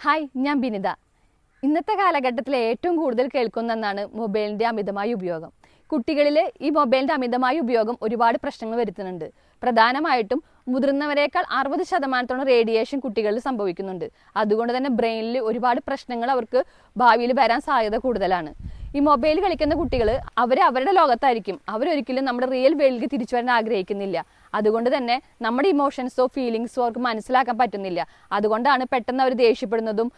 Hi, ഞാൻ ബിനിത. ഇന്നത്തെ കാലഘട്ടത്തിൽ ഏറ്റവും കൂടുതൽ കേൾക്കുന്ന ഒന്നാണ് മൊബൈലിൻ്റെ അമിതമായ ഉപയോഗം. കുട്ടികളിൽ ഈ മൊബൈലിൻ്റെ അമിതമായ ഉപയോഗം ഒരുപാട് പ്രശ്നങ്ങൾ വരുത്തുന്നുണ്ട്. പ്രധാനമായിട്ടും മുതിർന്നവരേക്കാൾ 60% റേഡിയേഷൻ കുട്ടികളിൽ സംഭവിക്കുന്നുണ്ട്. അതുകൊണ്ട് തന്നെ ബ്രെയിനിൽ ഒരുപാട് പ്രശ്നങ്ങൾ അവർക്ക് ഭാവിയിൽ വരാൻ സാധ്യത കൂടുതലാണ്. ഈ മൊബൈൽ കളിക്കുന്ന കുട്ടികൾ അവരുടെ ലോകത്തായിരിക്കും. അവരൊരിക്കലും നമ്മുടെ റിയൽ വേൾഡിൽ തിരിച്ചു വരാൻ ആഗ്രഹിക്കുന്നില്ല. അതുകൊണ്ട് തന്നെ നമ്മുടെ ഇമോഷൻസോ ഫീലിങ്സോ അവർക്ക് മനസ്സിലാക്കാൻ പറ്റുന്നില്ല. അതുകൊണ്ടാണ് പെട്ടെന്ന് അവർ ദേഷ്യപ്പെടുന്നതും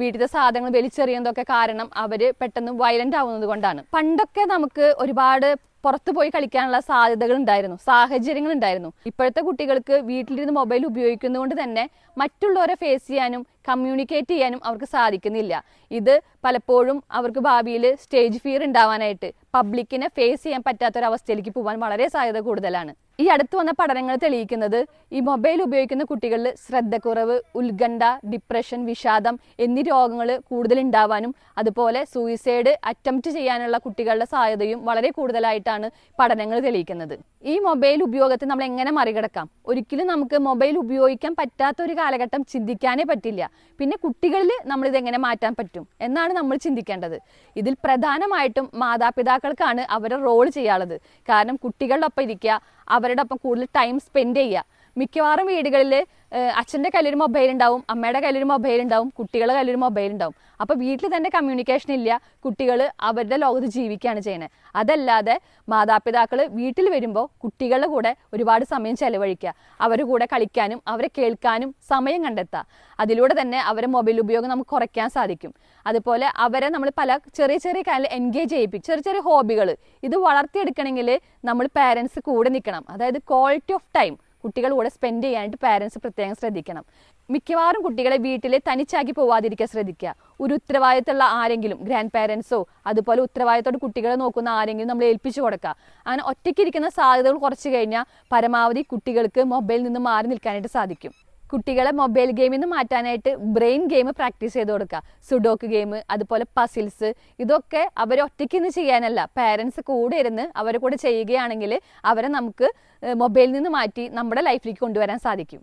വീട്ടിലെ സാധനങ്ങൾ വലിച്ചെറിയുന്നതൊക്കെ കാരണം അവർ പെട്ടെന്ന് വയലന്റ് ആവുന്നത് കൊണ്ടാണ്. പണ്ടൊക്കെ നമുക്ക് ഒരുപാട് പുറത്തു പോയി കളിക്കാനുള്ള സാധ്യതകൾ ഉണ്ടായിരുന്നു, സാഹചര്യങ്ങൾ ഉണ്ടായിരുന്നു. ഇപ്പോഴത്തെ കുട്ടികൾക്ക് വീട്ടിലിരുന്ന് മൊബൈൽ ഉപയോഗിക്കുന്നതുകൊണ്ട് തന്നെ മറ്റുള്ളവരെ ഫേസ് ചെയ്യാനും കമ്മ്യൂണിക്കേറ്റ് ചെയ്യാനും അവർക്ക് സാധിക്കുന്നില്ല. ഇത് പലപ്പോഴും അവർക്ക് ഭാവിയിൽ സ്റ്റേജ് ഫിയർ ഉണ്ടാവാനായിട്ട്, പബ്ലിക്കിനെ ഫേസ് ചെയ്യാൻ പറ്റാത്തൊരവസ്ഥയിലേക്ക് പോകാൻ വളരെ സാധ്യത കൂടുതലാണ്. ഈ അടുത്ത് വന്ന പഠനങ്ങൾ തെളിയിക്കുന്നത് ഈ മൊബൈൽ ഉപയോഗിക്കുന്ന കുട്ടികളിൽ ശ്രദ്ധക്കുറവ്, ഉത്കണ്ഠ, ഡിപ്രഷൻ, വിഷാദം എന്നീ രോഗങ്ങൾ കൂടുതൽ ഉണ്ടാവാനും അതുപോലെ സൂയിസൈഡ് അറ്റംപ്റ്റ് ചെയ്യാനുള്ള കുട്ടികളുടെ സാധ്യതയും വളരെ കൂടുതലായിട്ടാണ് പഠനങ്ങൾ തെളിയിക്കുന്നത്. ഈ മൊബൈൽ ഉപയോഗത്തെ നമ്മൾ എങ്ങനെ മറികടക്കാം? ഒരിക്കലും നമുക്ക് മൊബൈൽ ഉപയോഗിക്കാൻ പറ്റാത്ത ഒരു കാലഘട്ടം ചിന്തിക്കാനേ പറ്റില്ല. പിന്നെ കുട്ടികളിൽ നമ്മളിത് എങ്ങനെ മാറ്റാൻ പറ്റും എന്നാണ് നമ്മൾ ചിന്തിക്കേണ്ടത്. ഇതിൽ പ്രധാനമായിട്ടും മാതാപിതാക്കൾക്കാണ് അവരുടെ റോൾ ചെയ്യാനുള്ളത്. കാരണം കുട്ടികളുടെ ഒപ്പം ഇരിക്കുക, അവരുടെ ഒപ്പം കൂടുതൽ ടൈം സ്പെൻഡ് ചെയ്യുക. മിക്കവാറും വീടുകളിൽ അച്ഛൻ്റെ കയ്യിലൊരു മൊബൈൽ ഉണ്ടാവും, അമ്മയുടെ കയ്യിലൊരു മൊബൈൽ ഉണ്ടാവും, കുട്ടികളുടെ കയ്യിലൊരു മൊബൈൽ ഉണ്ടാവും. അപ്പോൾ വീട്ടിൽ തന്നെ കമ്മ്യൂണിക്കേഷൻ ഇല്ല, കുട്ടികൾ അവരുടെ ലോകത്ത് ജീവിക്കുകയാണ് ചെയ്യുന്നത്. അതല്ലാതെ മാതാപിതാക്കൾ വീട്ടിൽ വരുമ്പോൾ കുട്ടികളുടെ കൂടെ ഒരുപാട് സമയം ചെലവഴിക്കുക, അവരുടെ കൂടെ കളിക്കാനും അവരെ കേൾക്കാനും സമയം കണ്ടെത്തുക. അതിലൂടെ തന്നെ അവരെ മൊബൈൽ ഉപയോഗം നമുക്ക് കുറയ്ക്കാൻ സാധിക്കും. അതുപോലെ അവരെ നമ്മൾ പല ചെറിയ ചെറിയ കാര്യങ്ങൾ എൻഗേജ് ചെയ്യിപ്പിക്കും. ചെറിയ ചെറിയ ഹോബികൾ ഇത് വളർത്തിയെടുക്കണമെങ്കിൽ നമ്മൾ പാരൻസ് കൂടെ നിൽക്കണം. അതായത് ക്വാളിറ്റി ഓഫ് ടൈം കുട്ടികൾ കൂടെ സ്പെൻഡ് ചെയ്യാനായിട്ട് പാരൻസ് പ്രത്യേകം ശ്രദ്ധിക്കണം. മിക്കവാറും കുട്ടികളെ വീട്ടിൽ തനിച്ചാക്കി പോവാതിരിക്കാൻ ശ്രദ്ധിക്കുക. ഒരു ഉത്തരവാദിത്തമുള്ള ആരെങ്കിലും, ഗ്രാൻഡ് പാരൻസോ അതുപോലെ ഉത്തരവാദിത്തോട് കുട്ടികളെ നോക്കുന്ന ആരെങ്കിലും നമ്മൾ ഏൽപ്പിച്ചു കൊടുക്കുക. അങ്ങനെ ഒറ്റയ്ക്കിരിക്കുന്ന സാധ്യതകൾ കുറച്ച് കഴിഞ്ഞാൽ പരമാവധി കുട്ടികൾക്ക് മൊബൈലിൽ നിന്ന് മാറി നിൽക്കാനായിട്ട് സാധിക്കും. കുട്ടികളെ മൊബൈൽ ഗെയിമിൽ നിന്ന് മാറ്റാനായിട്ട് ബ്രെയിൻ ഗെയിം പ്രാക്ടീസ് ചെയ്ത് കൊടുക്കുക. സുഡോക്ക് ഗെയിം, അതുപോലെ പസിൽസ്, ഇതൊക്കെ അവർ ഒറ്റയ്ക്ക് നിന്ന് ചെയ്യാനല്ല, പാരൻസ് കൂടെ ഇരുന്ന് അവരെ കൂടെ ചെയ്യുകയാണെങ്കിൽ അവരെ നമുക്ക് മൊബൈലിൽ നിന്ന് മാറ്റി നമ്മുടെ ലൈഫിലേക്ക് കൊണ്ടുവരാൻ സാധിക്കും.